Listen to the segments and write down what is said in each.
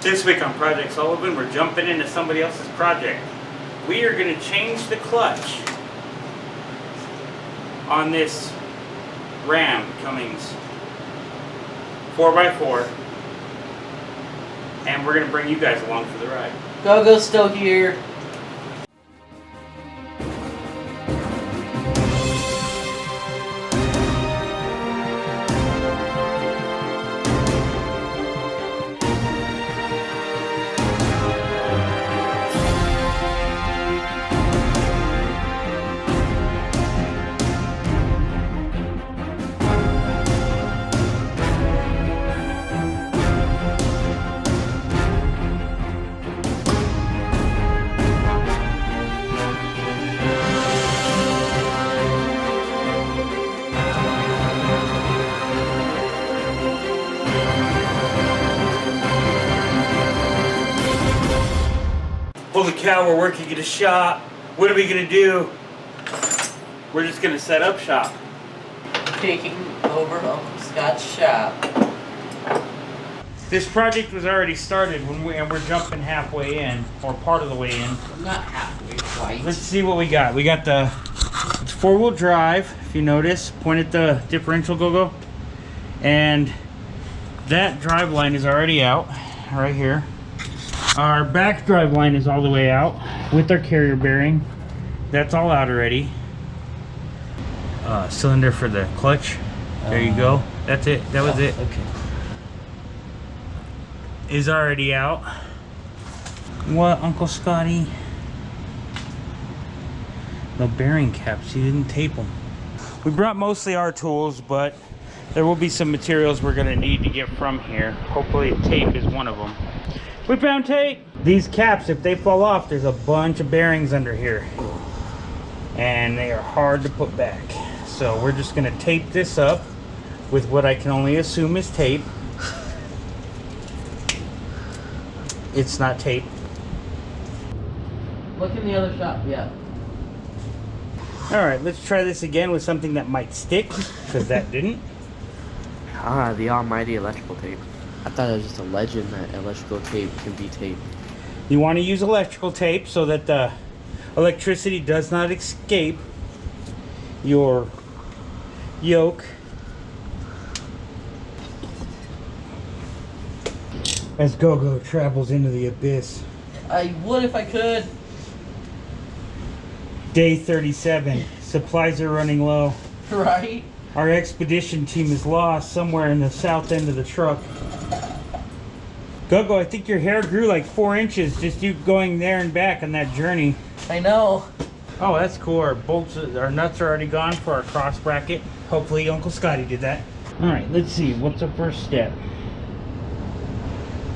This week on Project Sullivan, we're jumping into somebody else's project. We are going to change the clutch on this Ram Cummins 4x4, and we're going to bring you guys along for the ride. Gogo's still here. Holy cow, we're working at a shop. What are we going to do? We're just going to set up shop. Taking over Uncle Scott's shop. This project was already started and we're jumping halfway in, or part of the way in. Not halfway, quite. Let's see what we got. We got the it's 4-wheel drive, if you notice. Point at the differential go-go. And that drive line is already out, right here. Our back drive line is all the way out with our carrier bearing. That's all out already. Cylinder for the clutch. There you go. That's it. That was it. Okay. Is already out. What, Uncle Scotty? No bearing caps. You didn't tape them. We brought mostly our tools, but there will be some materials we're going to need to get from here. Hopefully tape is one of them. We found tape! These caps, if they fall off, there's a bunch of bearings under here. And they are hard to put back. So we're just going to tape this up with what I can only assume is tape. It's not tape. Look in the other shop, yeah. Alright, let's try this again with something that might stick, because that didn't. Ah, the almighty electrical tape. I thought it was just a legend that electrical tape can be taped. You want to use electrical tape so that the electricity does not escape your yoke. As Gogo travels into the abyss. I would if I could. Day 37. Supplies are running low. Right? Our expedition team is lost somewhere in the south end of the truck. Gogo, I think your hair grew like 4 inches just you going there and back on that journey. I know. Oh, that's cool. Our bolts, our nuts are already gone for our cross bracket. Hopefully Uncle Scotty did that. All right, let's see. What's the first step?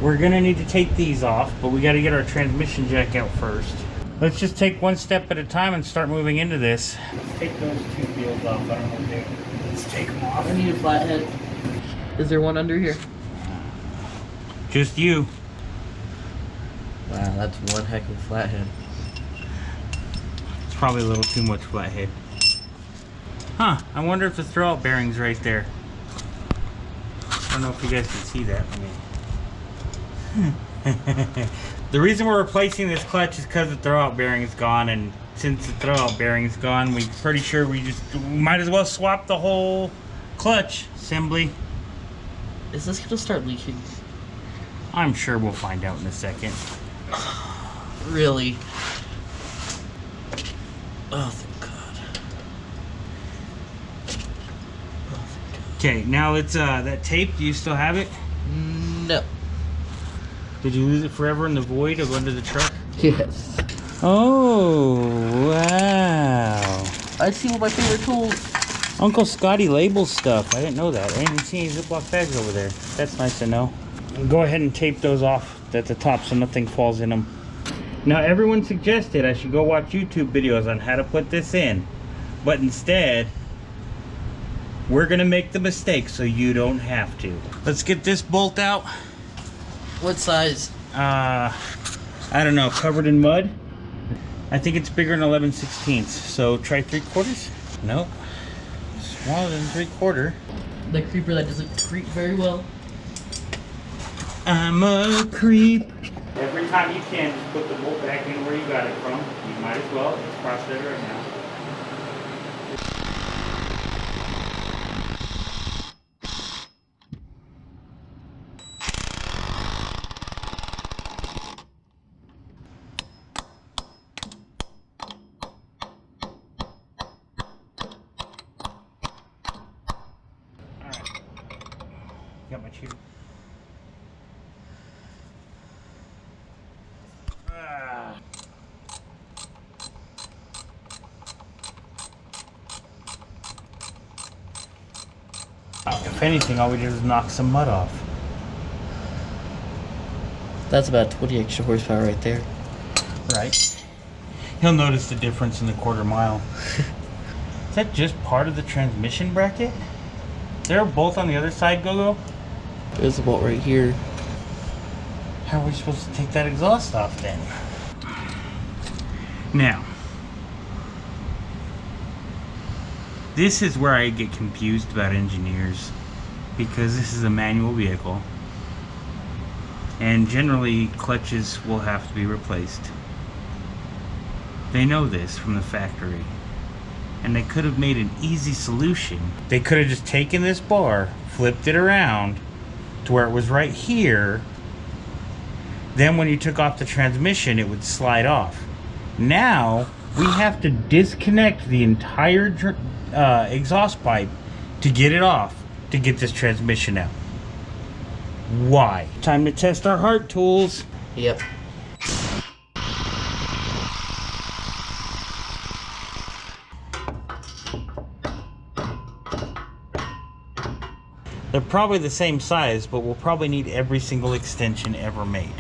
We're gonna need to take these off, but we gotta get our transmission jack out first. Let's just take one step at a time and start moving into this. Take those two wheels off. I don't know what they are. Let's take them off. I need a flathead. Is there one under here? Just you. Wow, that's one heck of a flathead. It's probably a little too much flathead. Huh, I wonder if the throwout bearing's right there. I don't know if you guys can see that. The reason we're replacing this clutch is because the throwout bearing is gone, and since the throwout bearing is gone, we're pretty sure we might as well swap the whole clutch assembly. Is this gonna start leaking? I'm sure we'll find out in a second. Really? Oh, thank God. Okay, now it's that tape. Do you still have it? No. Did you lose it forever in the void of under the truck? Yes. Oh, wow. I see one of my favorite tools. Uncle Scotty labels stuff. I didn't know that. I didn't even see any Ziploc bags over there. That's nice to know. Go ahead and tape those off at the top so nothing falls in them. Now, everyone suggested I should go watch YouTube videos on how to put this in. But instead, we're going to make the mistake so you don't have to. Let's get this bolt out. What size? I don't know. Covered in mud? I think it's bigger than 11/16. So try 3/4. Nope. Smaller than 3/4. The creeper that doesn't creep very well. I'm a creep. Every time you can, just put the bolt back in where you got it from. You might as well. Let's cross it right now. Alright. Got my tube. If anything, all we did was knock some mud off. That's about 20 extra horsepower right there. Right. He'll notice the difference in the quarter mile. Is that just part of the transmission bracket? They're both on the other side, Gogo? There's a bolt right here. How are we supposed to take that exhaust off then? Now, this is where I get confused about engineers, because this is a manual vehicle and generally clutches will have to be replaced. They know this from the factory, and they could have made an easy solution. They could have just taken this bar, flipped it around to where it was right here. Then when you took off the transmission, it would slide off. Now we have to disconnect the entire exhaust pipe to get it off, to get this transmission out. Why? Time to test our heart tools. Yep. They're probably the same size, but we'll probably need every single extension ever made.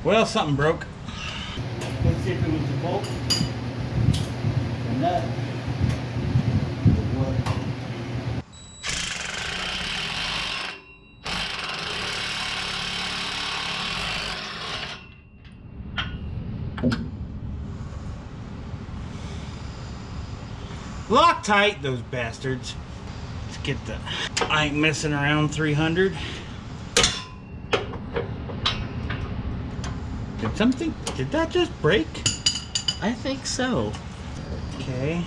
Well, something broke. Let's see if it was the bolt. The nut. Loctite, those bastards. Let's get the... I ain't messing around 300. Did that just break? I think so. Okay.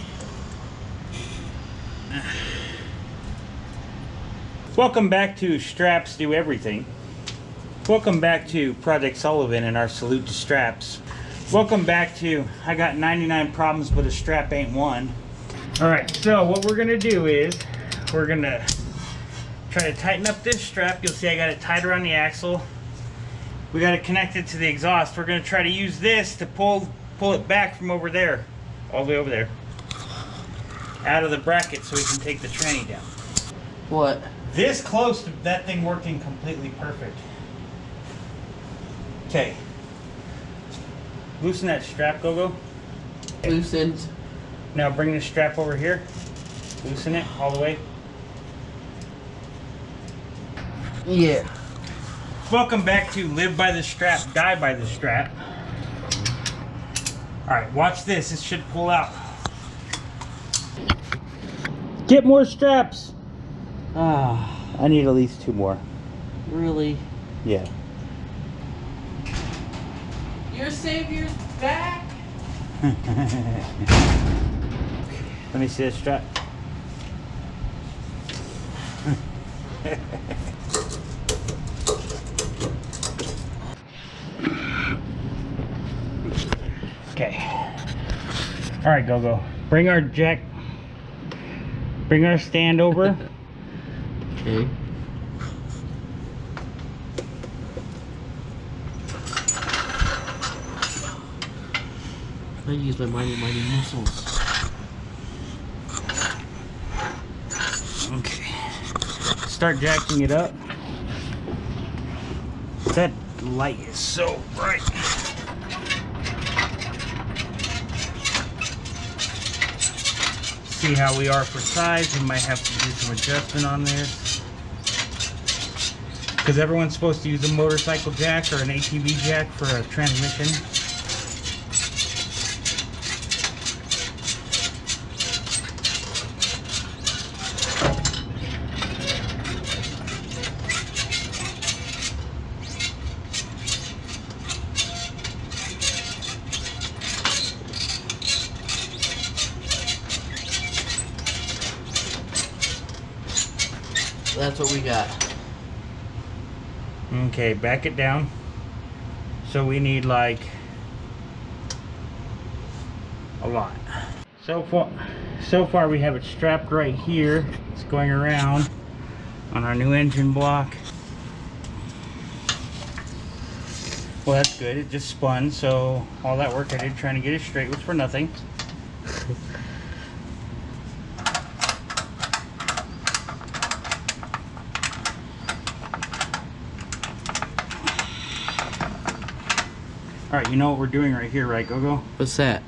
Welcome back to Straps Do Everything. Welcome back to Project Sullivan and our salute to straps. Welcome back to I got 99 problems but a strap ain't one. Alright, so what we're gonna do is we're gonna try to tighten up this strap. You'll see I got it tied around the axle. We got to connect it to the exhaust. We're going to try to use this to pull it back from over there, all the way over there, out of the bracket so we can take the tranny down. What? This close to that thing working completely perfect. Okay. Loosen that strap, Gogo. Loosened. Now bring the strap over here. Loosen it all the way. Yeah. Welcome back to Live by the Strap, Die by the Strap. Alright, watch this. This should pull out. Get more straps! Ah, I need at least 2 more. Really? Yeah. Your savior's back? Let me see that strap. Okay. Alright, Gogo. Bring our stand over. Okay. I use my mighty muscles. Okay. Start jacking it up. That light is so bright. See how we are for size. We might have to do some adjustment on this. because everyone's supposed to use a motorcycle jack or an ATV jack for a transmission. That's what we got. Okay, back it down. So we need like a lot. So far we have it strapped right here. It's going around on our new engine block. Well, that's good. It just spun, so all that work I did trying to get it straight was for nothing. Alright, you know what we're doing right here, right, Gogo? What's that?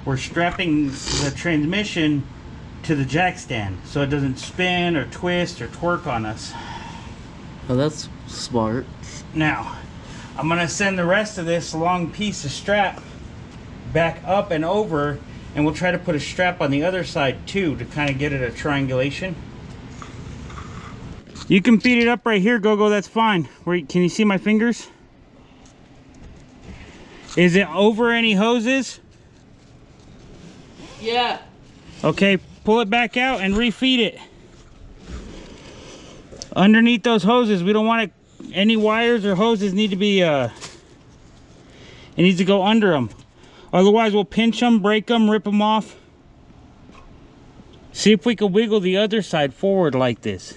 We're strapping the transmission to the jack stand so it doesn't spin or twist or twerk on us. Oh, that's smart. Now, I'm going to send the rest of this long piece of strap back up and over, and we'll try to put a strap on the other side too to kind of get it a triangulation. You can feed it up right here, Gogo, that's fine. Can you see my fingers? Is it over any hoses? Yeah. Okay, pull it back out and refeed it. Underneath those hoses, we don't want it, any wires or hoses need to be, it needs to go under them. Otherwise we'll pinch them, break them, rip them off. See if we can wiggle the other side forward like this.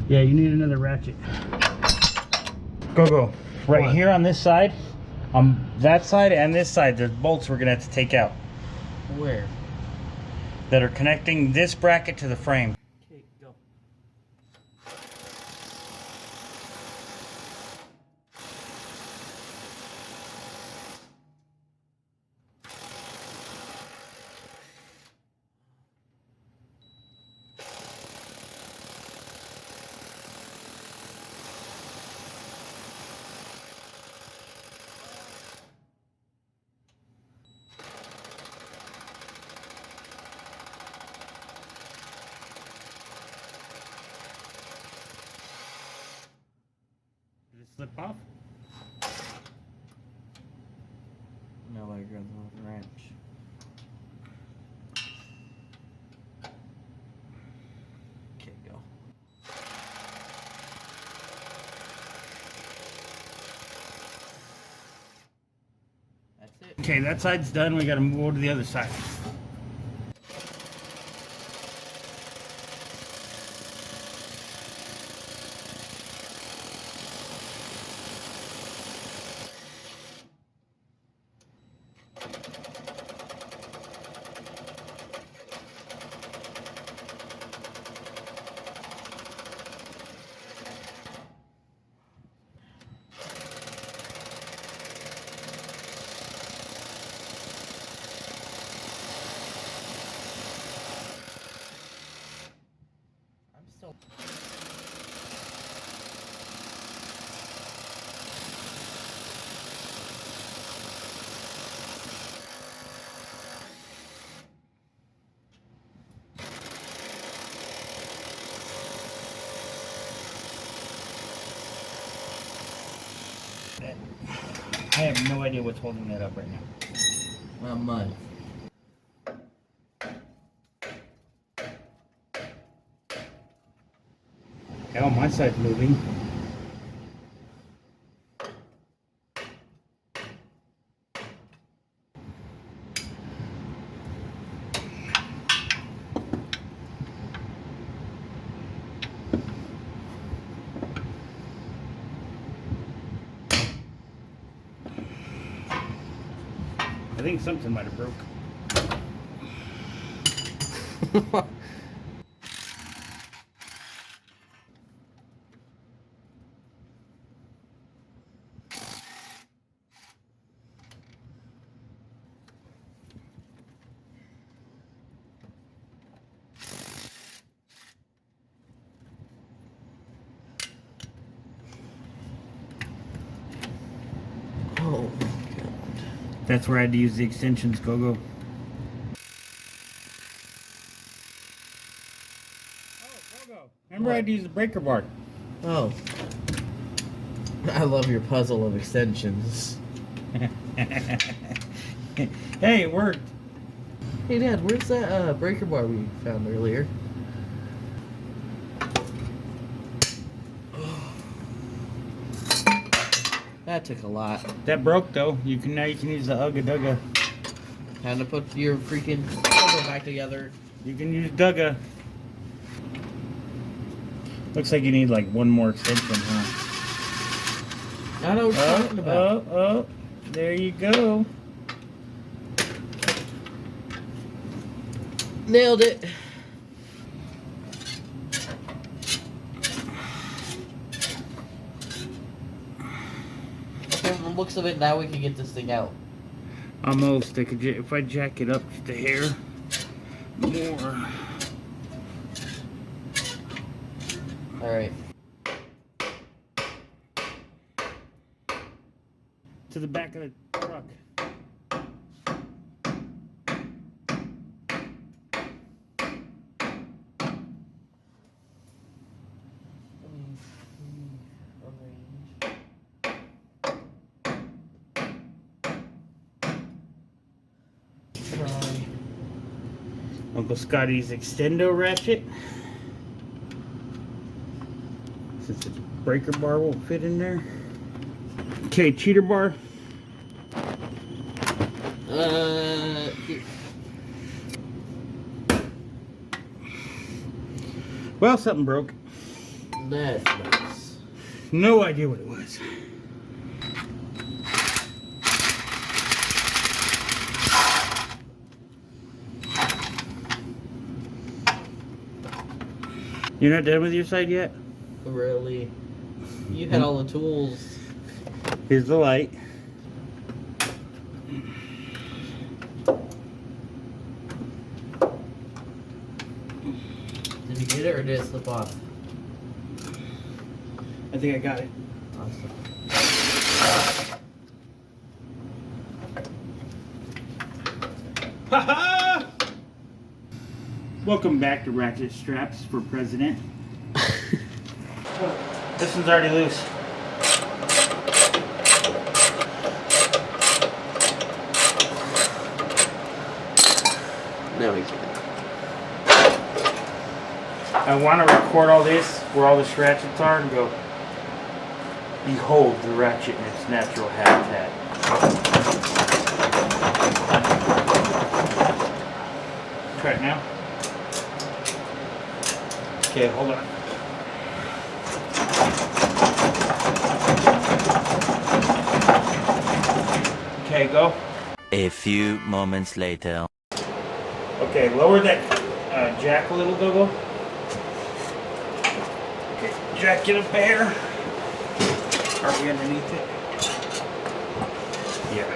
Yeah, you need another ratchet. Go. Right What? here on this side, on that side and this side, there's bolts we're gonna have to take out Where? that are connecting this bracket to the frame. Okay, go. Did it slip off? No, like a wrench. Okay, go. That's it. Okay, that side's done. We gotta move over to the other side. I'm still. I have no idea what's holding that up right now. Mud. Hell, my side's moving. I think something might have broke. That's where I had to use the extensions, Gogo. Oh, Gogo. Remember I had to use the breaker bar. Oh. I love your puzzle of extensions. Hey, it worked. Hey, Dad, where's that breaker bar we found earlier? That took a lot. That broke though. Now you can use the Ugga Dugga. Time to put your freaking puzzle back together. You can use Dugga. Looks like you need like one more extension, huh? I know what you're talking about. Oh, there you go. Nailed it. Okay, from the looks of it, now we can get this thing out. Almost. If I jack it up just a hair more. Alright. To the back of the truck. Uncle Scotty's extendo ratchet. Since the breaker bar won't fit in there. Okay, cheater bar. Here. Well, something broke. That's nice. No idea what it was. You're not done with your side yet? Really? You had all the tools. Here's the light. Did you get it or did it slip off? I think I got it. Awesome. Ha-ha! Welcome back to Ratchet Straps for President. This one's already loose. No, we can't. I want to record all this where all the ratchets are and go, behold the ratchet in its natural habitat. Try it now. Okay, hold on. Okay, go. A few moments later. Okay, lower that jack a little, Gogo. Okay, jack it up there. Are we underneath it? Yeah.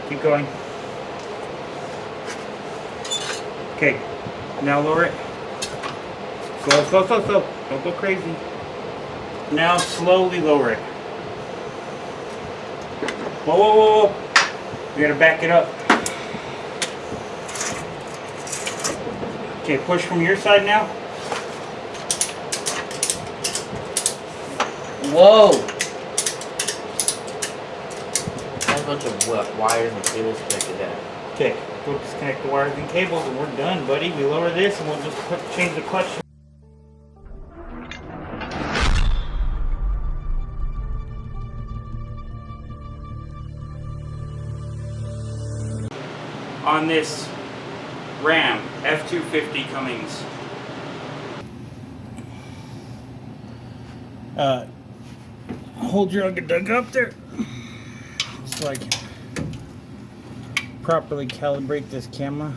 Keep going. Okay, now lower it. Slow, slow, slow, slow. Don't go crazy. Now slowly lower it. Whoa, whoa, whoa, whoa. We gotta back it up. Okay, push from your side now. Whoa! There's a bunch of wires and cables connected there. Okay, we'll disconnect the wires and cables and we're done, buddy. We lower this and we'll just change the clutch. On this Ram F-250 Cummins. Hold your Ugga Dugga up there so I can properly calibrate this camera.